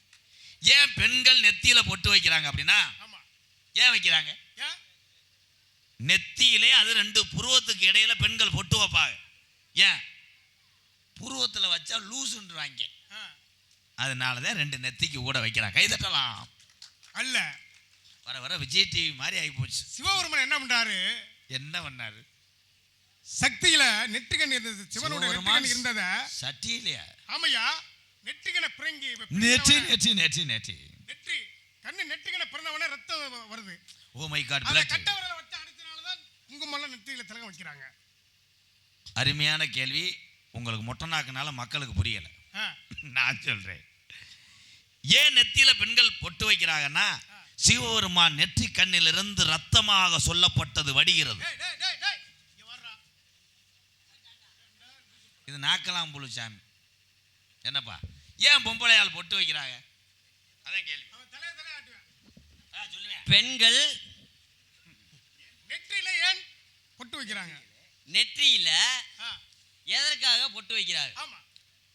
ஏன் பெண்கள் நெத்தியில பொட்டு வைக்கிறாங்க அப்படின்னா, ஏன் வைக்கிறாங்க? நெத்தியிலே அது ரெண்டு புருவத்துக்கு இடையில பெண்கள் பொட்டு வைப்பாங்க. ஏன்? புருவத்தில் வச்சா லூசுன்றாங்க. அதனாலதான் ரெண்டு நெத்திக்கு கூட வைக்கிறாங்க. கை தட்டலாம். அல்ல வர வர விஜய் டிவி மாதிரி ஆகி போச்சு. சிவபெருமன் என்ன பண்றாரு? என்ன பண்ணாரு? சக்தியில நெற்றிகன் இருந்தது. சிவனுடைய நெற்றிகன் இருந்தத சட்டியிலையா? ஆமையா. நெற்றிகனை பிறங்கி நெற்றி நெற்றி நெற்றி நெற்றி நெற்றி கண்ணு நெற்றிகனை பிறந்தவனே ரத்தம் வருது. Oh my God. அந்த கட்டவரல வச்ச அடுத்தனாலதான் குங்குமம்லாம் நெற்றியில திலகம் வைக்கிறாங்க. அருமையான கேள்வி. உங்களுக்கு மொட்டை நாக்குனால மக்களுக்கு புரியல. நான் சொல்றேன். ஏன் நெத்தியில பெண்கள் பொட்டு வைக்கிறாங்கன்னா, சிவபெருமான் நெற்றி கண்ணிலிருந்து ரத்தமாக சொல்லப்பட்டது வடிகிறது. இது நாக்கலாம் புழு சாமி. என்னப்பா ஏன் பொம்பளையால் பொட்டு வைக்கிறாங்க? அதான் கேள்வி. பெண்கள் நெற்றியில ஏன் பொட்டு வைக்கிறாங்க? நெற்றியில எதற்காக பொட்டு வைக்கிறாங்க? ஆமா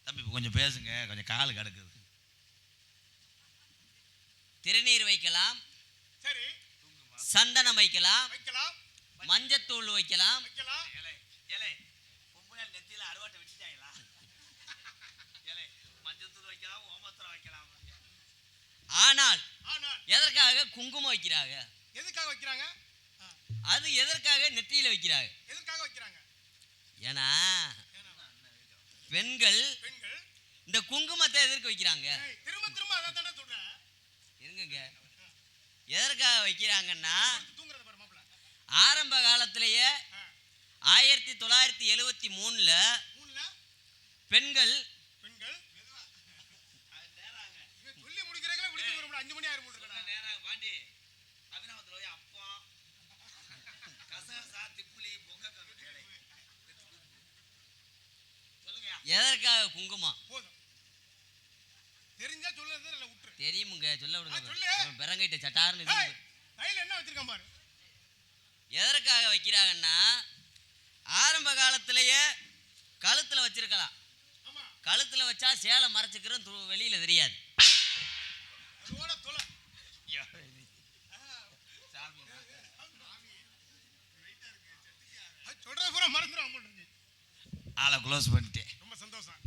தம்பி கொஞ்சம் பேசுங்க. கொஞ்சம் கால் கிடக்குது. திருநீர் வைக்கலாம், சரி, சந்தனம் வைக்கலாம், வைக்கலாம், மஞ்சத்தூள் வைக்கலாம். வைக்கலாம். பொம்பளையால் நெத்தியில அறுவாட்டை வச்சுட்டாங்களா? மஞ்சத்தூள் வைக்கலாம், ஓமத்திரம் வைக்கலாம். ஆனால் எதற்காக குங்குமம் வைக்கிறாங்க? எதுக்காக வைக்கிறாங்க? அது எதற்காக நெற்றியில வைக்கிறாங்க? எதற்காக வைக்கிறாங்க? ஏன்னா பெண்கள் இந்த குங்குமத்தை எதற்கு வைக்கிறாங்க? திரும்ப திரும்ப அதான் தானே சொல்றேன். இருங்க. எதற்காக வைக்கிறாங்கன்னா, தூங்குறது பாரு மாப்ள. ஆரம்ப காலத்திலேயே 1973 பெண்கள் பெண்கள் சொல்லி முடிக்கிறீங்களா விடுத்து வரும் 5 மணி ஆயிரம் போட்டுருக்கா நேராக பாண்டி அபினவத்தில் போய் அப்பம் கசகசா திப்புளி பொங்க சொல்லுங்க. எதற்காக குங்குமம்? போதும் தெரிஞ்சா சொல்லுறது இல்ல விட்டுரு. தெரியுமுங்க, சொல்ல விடுங்க. சொல்லு. பெரங்கிட்ட சட்டார்னு ஏய், கையில என்ன வச்சிருக்கான் பாரு. எதற்காக வைக்கிறாங்கன்னா, ஆரம்ப காலத்திலேயே கழுத்துல வச்சிருக்கலாம். ஆமா, கழுத்துல வச்சா சேலை மறைச்சுக்கிறோம், வெளியில தெரியாது. அதோட தொலை. சொல்றது பூரா மறந்துடும் போட்டுருச்சு. ஆளை க்ளோஸ் பண்ணிட்டேன். ரொம்ப சந்தோஷம்.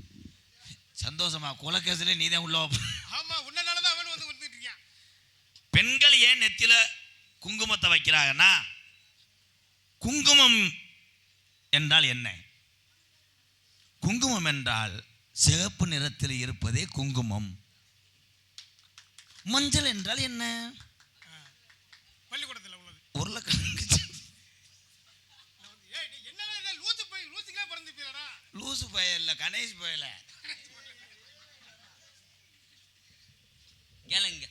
சந்தோஷமா குலக்கேசிலே நீ தான் உள்ள ஆமா, உன்னனாலதான் அவன் வந்து வந்துட்டு இருக்கான். பெண்கள் ஏன் நெத்தில குங்குமத்தை வைக்கிறாங்கன்னா, குங்குமம் என்றால் என்ன? குங்குமம் என்றால் சிவப்பு நிறத்தில் இருப்பதே குங்குமம். மஞ்சள் என்றால் என்ன? பள்ளிக்கூடத்தில் உள்ளது. உருளைக்கிழங்கு. என்ன லூசுக்கே பிறந்து போயிடா. லூசு பயல, கணேஷ் பயல. கேளுங்க,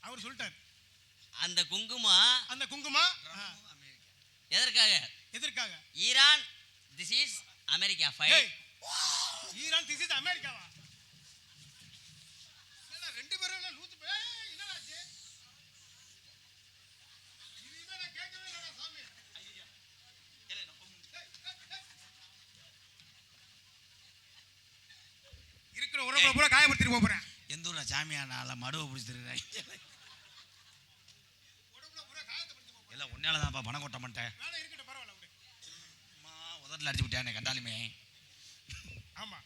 அவர் சொல்லிட்டார். அந்த குங்குமம் எதற்காக? Iran, this is America fight. Iran, this is அமெரிக்காவா? ரெண்டு பேரும் லூசு பய. என்னடாச்சு இதுமே நான் கேட்கவே இல்லடா சாமி. இருக்கிற உறவுகளை பூரா காயப்படுத்திட்டு போறேன். எந்த ஊரா சாமியானால மடுவை பிடிச்சிருக்காங்க. எல்லாம் உன்னால தான்ப்பா பணம் கொட்ட மாட்டேன். இருக்கட்டும், பரவாயில்ல விடு. அம்மா உதட்டில் அடிச்சு விட்டானே கண்டாலுமே. ஆமா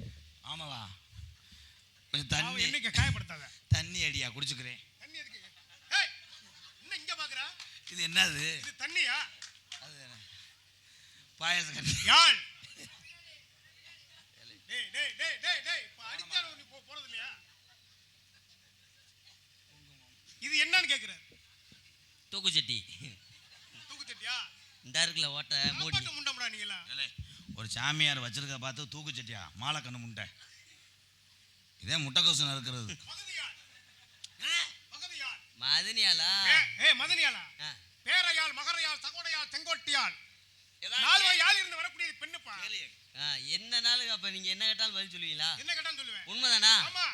ஆமாவா? கொஞ்சம் தண்ணி என்னைக்கு காயப்படுத்தாத. தண்ணி அடியா குடிச்சுக்கிறேன். தண்ணி எதுக்கு? ஏய், என்ன இங்க பாக்குறா? இது என்னது? இது தண்ணியா? அது பாயசம் கட்டி. யாழ். டேய் டேய் டேய் டேய் டேய், இப்ப அடிச்சால நீ போறது இல்லையா? இது என்னன்னு கேக்குறாரு. தூக்குச்சட்டி. தூக்குச்சட்டியா? இந்த இருக்குல ஓட்ட மூடி. மூடி முண்டம்டா நீங்களா. ஒரு சாமியார் வச்சிருக்க பார்த்து தூக்குச்சட்டியா மாலை கண்ணு முண்டை. இதே முட்டைக்கோசு இருக்கிறது. மதனியாலா? ஏய் மதனியாலா? பேரையாள், மகரையாள், சகோடையாள், செங்கோட்டியாள். நாலு யாழ் இருந்து வரக்கூடிய பெண்ணுப்பா. என்ன நாளுக்கு அப்ப நீங்க என்ன கேட்டாலும் பதில் சொல்லுவீங்களா? என்ன கேட்டாலும் சொல்லுவேன். உண்மைதானா? ஆமா.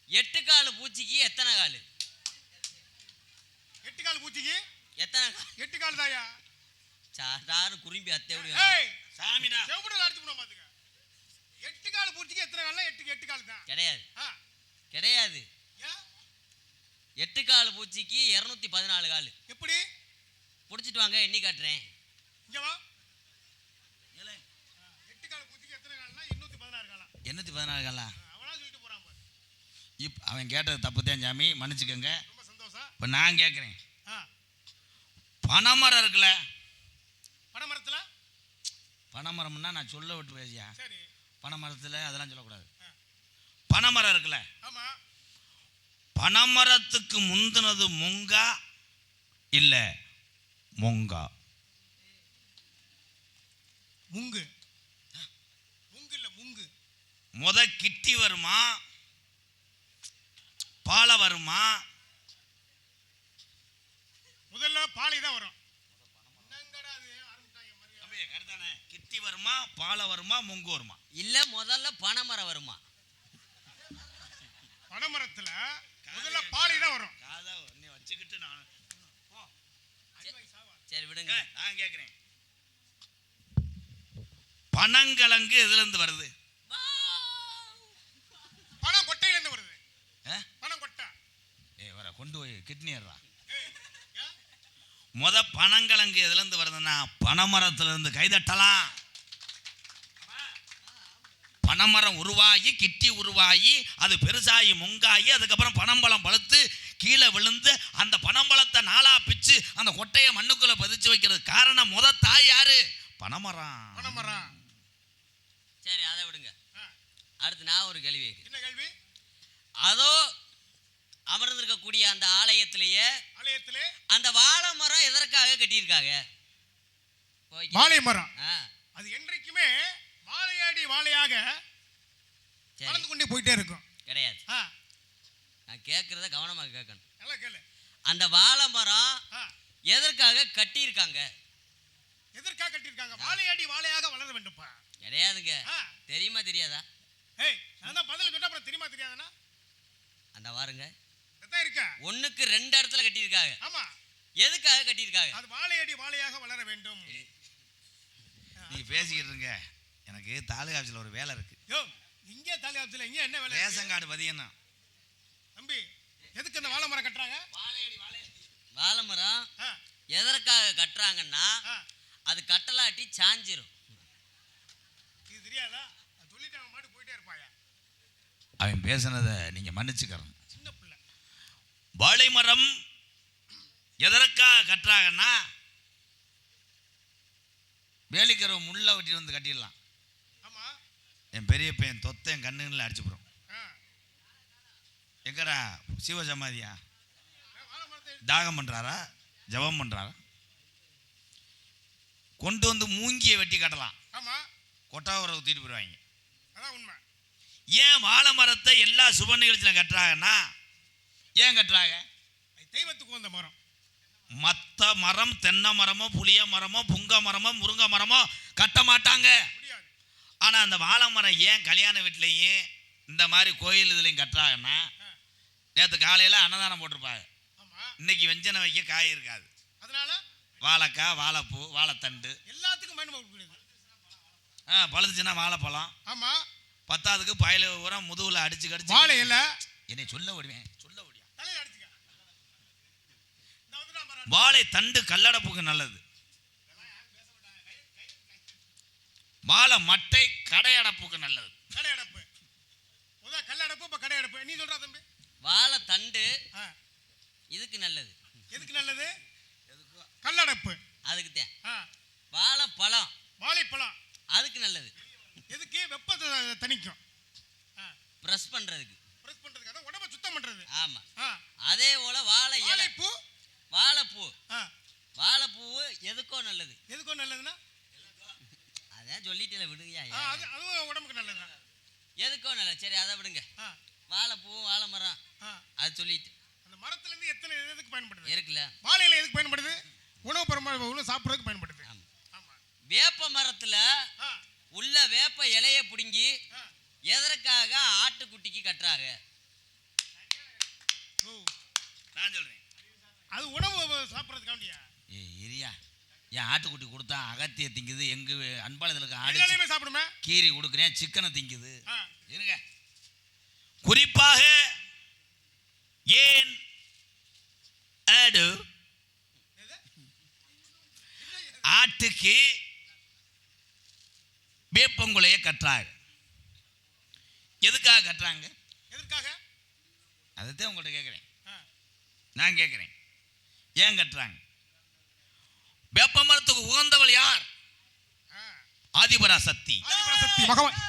8 கால் பூச்சிக்கு எத்தனை கால்? 8 கால் பூச்சிக்கு எத்தனை கால்? 8 கால் தாயா. சாதாரண குறும்பி அத்தை எப்படி? ஏய் சாமிடா செவுடல அடிச்சு போறோம் பாத்துக்க. 8 கால் பூச்சிக்கு எத்தனை கால்னா 8 கால் தான். கிடையாது. ஆ கிடையாது. ஏன்? 8 கால் பூச்சிக்கு 214 கால். எப்படி? புடிச்சிட்டு வாங்க, எண்ணி காட்டுறேன். இங்க வா. 8 கால் பூச்சிக்கு எத்தனை கால்னா 816 காலா. 814 காலா? அவனா சொல்லிட்டு போறான் பாரு. அவன் கேட்டது தப்பு தான் சாமி, மன்னிச்சுக்கோங்க. ரொம்ப சந்தோஷம். இப்போ நான் கேட்குறேன், ஆ பனைமரம் இருக்குல்ல? பனைமரத்துல? பனைமரம்னா நான் சொல்ல விட்டு பேசியா? சரி. பனைமரத்தில் அதெல்லாம் சொல்லக்கூடாது. பனைமரம் இருக்குல்ல? ஆமா. பனைமரத்துக்கு முந்தினது முங்கா இல்ல மொங்கா? முங்கு. முங்கு இல்ல முங்கு. முத கிட்டி வருமா, பாலை வருமா? முதல்ல பாலை தான் வரும். கிட்டி வருமா, பாலை வருமா, முங்கு வருமா? இல்ல முதல்ல பனைமரம் வருமா? பனைமரத்துல முதல்ல பாலை தான் வரும். நீ வச்சுக்கிட்டு நான் சரி விடுங்க. நான் கேட்கிறேன், பனங்கிழங்கு எதுல இருந்து வருது? பணம் கொட்டையில இருந்து வருது. பணம் கொட்டை. வர கொண்டு போய் கிட்னி ஏறா. முத பனங்கிழங்கு எதுல இருந்து வருதுன்னா பனைமரத்துல இருந்து. கைதட்டலாம். பனைமரம் உருவாகி, கிட்டி உருவாகி, அது பெருசாகி முங்காகி, அதுக்கப்புறம் பனம்பழம் பழுத்து கீழே விழுந்து அந்த பனம்பழத்தை நாளா பிச்சு அந்த கொட்டையை மண்ணுக்குள்ள பதிச்சு வைக்கிறது காரணம் முத தாய் யாரு? பனைமரம். பனைமரம். சரி அதை விடுங்க. அடுத்து நான் ஒரு கேள்வி கேட்கிறேன். என்ன கேள்வி? அதோ அமர்ந்திருக்கக்கூடிய அந்த ஆலயத்திலேயே ஆலயத்திலே அந்த வாழை மரம் எதற்காக கட்டியிருக்காங்க? வைக்க வாழை மரம் ஆ அது என்றைக்குமே வாழையாடி வாழையாக சரி வளர்ந்து கொண்டே போயிட்டே இருக்கும். கிடையாது. ஆ, நான் கேட்குறத கவனமாக கேட்கணும். நல்லா கேளு. அந்த வாழை மரம் ஆ, எதற்காக கட்டியிருக்காங்க? எதற்காக கட்டியிருக்காங்க? வாழையாடி வாழையாக வளர வேண்டும்ப்பா. கிடையாதுங்க. ஆ, தெரியுமா தெரியாதா? ஏய் நான் தான் பதில் கேட்டா அப்புறம் தெரியுமா தெரியாதுன்னா அந்த வாருங்க இதான் இருக்கா. ஒண்ணுக்கு 2 இடத்துல கட்டியிருக்காங்க. ஆமா, எதுக்காக கட்டியிருக்காங்க? அது வாழையடி வாழையாக வளர வேண்டும். நீங்க பேசிக்கிட்டு இருங்க, எனக்கு தாலுகா ஆஃபீஸில் ஒரு வேலை இருக்கு. யோ, இங்கே தாலி ஆஃபீஸில் இங்கே என்ன வேலை? ரேஷன் கார்டு பதியணும். தம்பி, எதுக்கு அந்த வாழை மரம் கட்டுறாங்க? வாழை மரம் ஆ, எதற்காக கட்டுறாங்கன்னா ஆ, அது கட்டலாட்டி சாஞ்சிரும். இது தெரியாதா? நான் சொல்லிட்டு அவன் மாட்டு போயிட்டே இருப்பாயா. அவன் பேசுனதை நீங்க மன்னிச்சுக்கிறோம். சின்ன பிள்ளை. வாழை மரம் எதற்காக கட்டுறாங்கன்னா வேலிக்கரை முள்ள வெட்டி வந்து கட்டிடலாம். ஆமா. என் பெரிய பையன் தொத்த என் கண்ணுல அடிச்சு போடும். ஆ, எங்கடா சிவசமாதியா வாழை மரத்தை தாகம் பண்றாரா ஜபம் பண்றாரா? கொண்டு வந்து மூங்கியை வெட்டி கட்டலாம். ஆமா, கொட்டாவரை ஊத்திட்டு போயிடுவாங்க. அதான் உண்மை. ஏன் வாழை மரத்தை எல்லா சுப நிகழ்ச்சியிலும் கட்டுறாங்கன்னா ஏன் கட்டுறாங்க? அது தெய்வத்துக்கு வந்த மரம். மற்ற மரம் தென்னை மரமோ புளிய மரமோ புங்க மரமோ முருங்கை மரமோ கட்ட மாட்டாங்க. முடியாது. ஆனால் அந்த வாழை மரம் ஏன் கல்யாண வீட்லேயும் இந்த மாதிரி கோயில் இதுலையும் கட்டுறாங்கன்னா நேற்று காலையில் அன்னதானம் போட்டிருப்பாங்க. ஆமா, இன்னைக்கு வெஞ்சனை வைக்க காய் இருக்காது. அதனால வாழைக்காய் வாழைப்பூ வாழைத்தண்டு எல்லாத்துக்கும் பயன்படக்கூடியது. பழுதுச்சுன்னா வாழைப்பழம். ஆமா, பத்தாவதுக்கு பயல உரம் முதுகுல அடிச்சு கடிச்சு வாழை இலை என்னை சொல்ல விடுவேன் சொல்ல முடியும். தலையில அடிச்சுக்க. இந்த வந்துட்டான் பாரு. வாழை தண்டு கல்லடப்புக்கு நல்லது. வாழை மட்டை கடையடப்புக்கு நல்லது. கடை அடைப்பு. முதல்ல கல் அடைப்பு, இப்ப கடை அடைப்பு. நீ சொல்றா தம்பி. வாழை தண்டு ஆ, இதுக்கு நல்லது. எதுக்கு நல்லது? கல்லடைப்பு. அதுக்கு தான். ஆ, வாழைப்பழம் வாழைப்பழம் அதுக்கு நல்லது. எதுக்கு? வெப்பத்தை தணிக்கும். ஆ, ப்ரெஸ் பண்றதுக்கு. பிரஸ் பண்றதுக்கு, அதான் உடம்ப சுத்தம் பண்றது. ஆமா. ஆ, அதே போல வாழை இலை வாழைப்பூ. வாழைப்பூ ஆ, வாழைப்பூ எதுக்கோ நல்லது. எதுக்கும் நல்லதுன்னா அதான் சொல்லிட்டு விடுங்கயா. ஆ, அதுவும் உடம்புக்கு நல்லதுதான். எதுக்கோ நல்லது. சரி அதை விடுங்க. ஆ, வாழைப்பூ வாழை மரம் ஆ, அது சொல்லிட்டு அந்த மரத்துல இருந்து எத்தனை எதுக்கு பயன்படுது? இருக்குல்ல. வாழை இலை எதுக்கு பயன்படுது? உணவு உணவு சாப்பிட்றதுக்கு பயன்படுது. ஆமா. ஆமா. வேப்ப மரத்துல ஆ, உள்ள வேப்ப இலைய பிடுங்கி ஆ, எதற்காக ஆட்டுக்குட்டிக்கு கட்டுறாங்க? ஓ, நான் சொல்றேன். அது உணவு சாப்பிட்றதுக்காண்டியா? இரியா என் ஆட்டுக்குட்டி கொடுத்தா அகத்திய திங்குது. எங்க அன்பாளர்களுக்கு ஆடு எல்லாமே சாப்பிடுமே. கீரி கொடுக்குறேன், சிக்கனை திங்குது. ஆ, இருங்க. குறிப்பாக ஏன் ஆடு ஆட்டுக்கு வேப்பங்குலையை கட்டுறாங்க. எதுக்காக கட்டுறாங்க? எதற்காக? அதைத்தான் உங்கள்கிட்ட கேட்குறேன். ஆ, நான் கேட்குறேன் ஏன் கட்டுறாங்க? வேப்ப மரத்துக்கு உகந்தவள் யார்? ஆ, ஆதிபராசக்தி. ஆதிபராசக்தி பகவான்.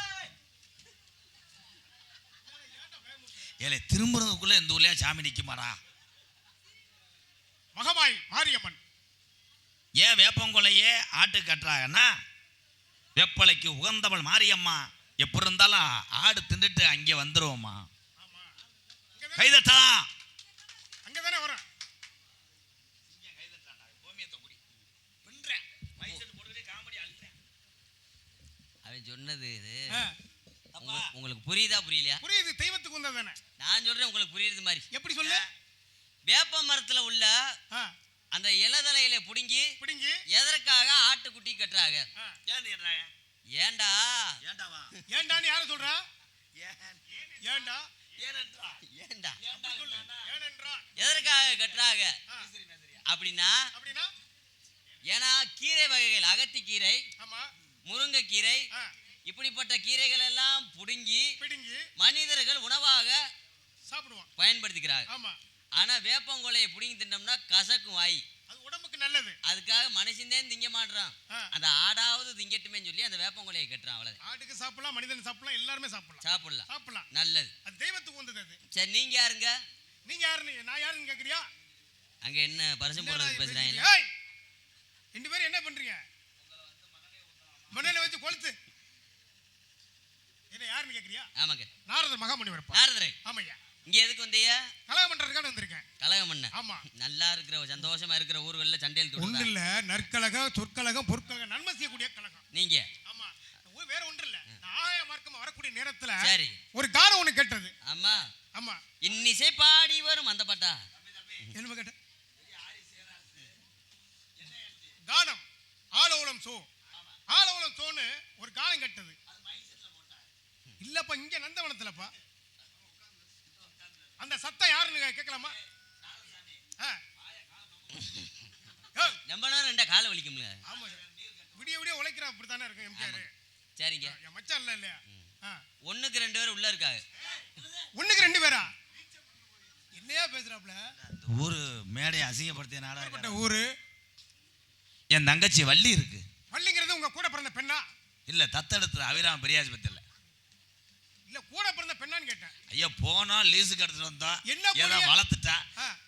ஏலே திரும்புறதுக்குள்ள இந்த ஊர்லயா சாமி நிக்குமாரா? மகமாய் மாரியம்மன். ஏன் வேப்பங்குலையே ஆட்டு கட்டுறாங்கன்னா வேப்பலைக்கு உகந்தவள் மாரியம்மா. எப்படி இருந்தாலும் ஆடு தின்னுட்டு அங்கே வந்துருவோமா? ஆமா, கைதட்டா அங்கதானே வரும். அவன் சொன்னது இது ஆ, உங்களுக்கு புரியுதா புரியலையா? புரியுது. தெய்வத்துக்கு வந்தது தானே. நான் சொல்றேன் உங்களுக்கு புரியுறது மாதிரி. எப்படி சொல்லு? வேப்ப மரத்துல உள்ள ஆ, அந்த இலதலையில புடுங்கி பிடிங்கி. எதற்காக ஆட்டுக்குட்டி கட்டுறாங்க? ஆ, ஏண்டா ஏண்டான்னு யார சொல்றா? ஏண்டா? ஏண்டா அப்படி சொல்லு. ஏனென்றால். எதற்காக கட்டுறாங்க ஆ, அப்படின்னா அப்படின்னா ஏன்னா கீரை வகைகள் அகத்திக்கீரை ஆமா. முருங்கைக்கீரை ஆ, இப்படிப்பட்ட கீரைகள் எல்லாம் புடுங்கி பிடுங்கி மனிதர்கள் உணவாக சாப்பிடுவான். பயன்படுத்திக்கிறாங்க. ஆமா, ஆனா வேப்பங்கொலையை புடுங்கி தின்னோம்னா கசக்கும் வாய். அது உடம்புக்கு நல்லது. அதுக்காக மனுஷன்தான் திங்க மாட்டான். ஆ, அந்த ஆடாவது திங்கட்டுமே சொல்லி அந்த வேப்பங்கொலையை கட்டுறான். அவ்வளவு ஆட்டுக்கு சாப்பிடலாம், மனிதன் சாப்பிடலாம், எல்லாருமே சாப்பிடலாம். சாப்பிடலாம். சாப்பிடலாம். நல்லது. அது தெய்வத்துக்கு வந்தது. அது சரி நீங்க யாருங்க? நீங்க யாருன்னு நான் யாருன்னு கேக்குறியா? அங்க என்ன பரிசம் என்னடா போடுறதுக்கு இது பேசுறாங்க? பேசுறீங்க? ஏய், ரெண்டு பேரும் என்ன பண்றீங்க? மண்ணில வச்சு கொளுத்து. என்ன யாருன்னு கேக்குறியா? ஆமாங்க. நாரதர் மகாமுனிவர். நாரதரே. ஆமாய்யா. இங்க எதுக்கு வந்தீங்க? கலகம் பண்றதுக்காக வந்திருக்கேன். கலகம் பண்ண. ஆமா. நல்லா இருக்கிற சந்தோஷமா இருக்கிற ஊர்களில் சண்டையில் ஒண்ணு தூடுங்க. இல்ல, நற்கலகம், சொற்கலகம், பொற்கலகம், நன்மை செய்யக்கூடிய கலகம். நீங்க ஆமா. வேற ஒன்று இல்ல. ஆய மார்க்கமா வரக்கூடிய நேரத்துல சரி ஒரு கானம் ஒண்ணு கேட்டது. ஆமா ஆமா. இன்னிசை பாடி வரும் அந்த பாட்டா? என்ன கேட்ட? கானம் ஆலோலம் சோ. ஆலோலம் சோன்னு ஒரு கானம் கேட்டது. இல்லப்பா, இங்க நந்தவனத்துலப்பா. அந்த சத்தம் யாருன்னு கேட்கலாமா? ரொம்ப நேரம் ரெண்டா காலை வலிக்கும்ல. ஆமா, விடிய விடிய உழைக்கிறா அப்படித்தானே இருக்கு எம்ஜிஆர். சரிங்க. என் மச்சான் இல்ல இல்லையா? ஒண்ணுக்கு 2 பேர் உள்ள இருக்காங்க. ஒண்ணுக்கு 2 பேரா? என்னையா பேசுறாப்ல? ஊரு மேடையை அசிங்கப்படுத்திய நாடகம். ஊரு என் தங்கச்சி வள்ளி இருக்கு. வள்ளிங்கிறது உங்க கூட பிறந்த பெண்ணா? இல்ல, தத்தெடுத்து அபிராம பெரியாஸ்பத்திரியில். இல்ல, கூட பிறந்த பெண்ணான்னு கேட்டேன். ஐயா, போனோம் லீஸுக்கு எடுத்துட்டு வந்தோம், ஏதோ வளர்த்துட்டா,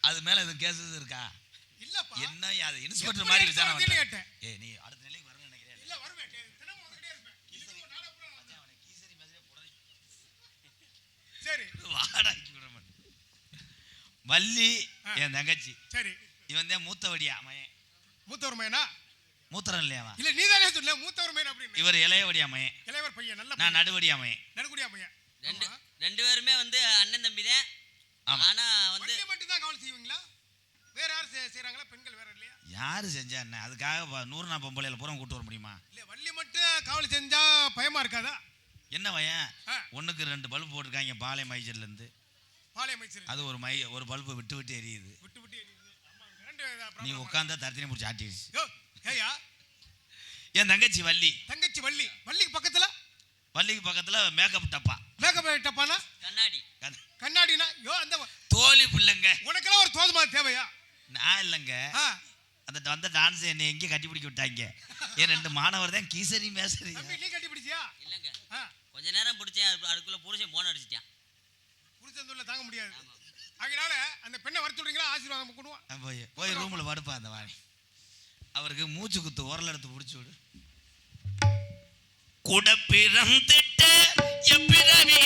அது மேல எதுவும் கேஸ் இருக்கா? இல்லப்பா. என்ன அது இன்ஸ்பெக்டர் மாதிரி விசாரணை கேட்டேன். ஏய், நீ அடுத்த நிலைக்கு வரணும்னு நினைக்கிறேன். இல்ல, வருவேன். தினமும் வந்துட்டே இருப்பேன். சரி, வாடாக்கி விட மாட்டேன். வள்ளி என் தங்கச்சி. சரி. இவன் தான் மூத்தவடியா மயன். மூத்தவர் மையனா? மூத்தரன் இல்லையாவா? இல்ல, நீதானே சொல்ல மூத்தவர் மையன் அப்படின்னு. இவர் இளையவடியா மயன். இளையவர் பையன். நல்ல நான் நடுவடியா மயன். நடுக்குடியா பையன். ரெண்டு பேருமே வந்து அண்ணன் தம்பி தான். ஆனா வந்து வள்ளி மட்டும் தான் காவல் செய்வீங்களா? வேற யார் செய்யறாங்களா? பெண்கள் வேற இல்லையா? யாரு செஞ்சா என்ன? அதுக்காக 100 பொம்பளையில பூரா கூட்டு வர முடியுமா? இல்ல, வள்ளி மட்டும் காவல் செஞ்சா பயமா இருக்காதா? என்ன பையன்? 1க்கு 2 பல்பு போட்டிருக்காங்க பாளையம் மைச்சர்ல இருந்து. பாளையம் மைச்சர். அது ஒரு பல்பு விட்டு விட்டு எரியுது. விட்டு விட்டு எரியுது. ஆமா, நீ உட்கார்ந்தா தரத்தினே முடிச்சு ஆட்டிடுச்சு. ஏயா, என் தங்கச்சி வள்ளி. தங்கச்சி வள்ளி. வள்ளிக்கு பக்கத்துல? வள்ளிக்கு பக்கத்துல மேக்கப் டப்பா. மேக்கப் டப்பானா? கண்ணாடி. கண்ணாடினா? அந்த தோழி பிள்ளைங்க. உனக்கெல்லாம் ஒரு தோதுமா தேவையா? நான் இல்லைங்க, அந்த வந்த டான்ஸ் என்னை எங்கே கட்டி பிடிக்க விட்டாங்க. என் 2 மாணவர் தான் கீசரி மேசரி. நீ கட்டி பிடிச்சியா? இல்லங்க, கொஞ்ச நேரம் பிடிச்சேன். அதுக்குள்ள புருஷன் போன் அடிச்சிட்டான். புருஷன் சொல்ல தாங்க முடியாது. அதனால அந்த பெண்ணை வர சொல்றீங்களா? ஆசீர்வாதம் பண்ணுவோம். போய் ரூம்ல படுப்பா. அந்த வாணி அவருக்கு மூச்சு குத்து உரல் எடுத்து பிடிச்சி விடு. குடப்பிறம் திட்ட எப்பிரவி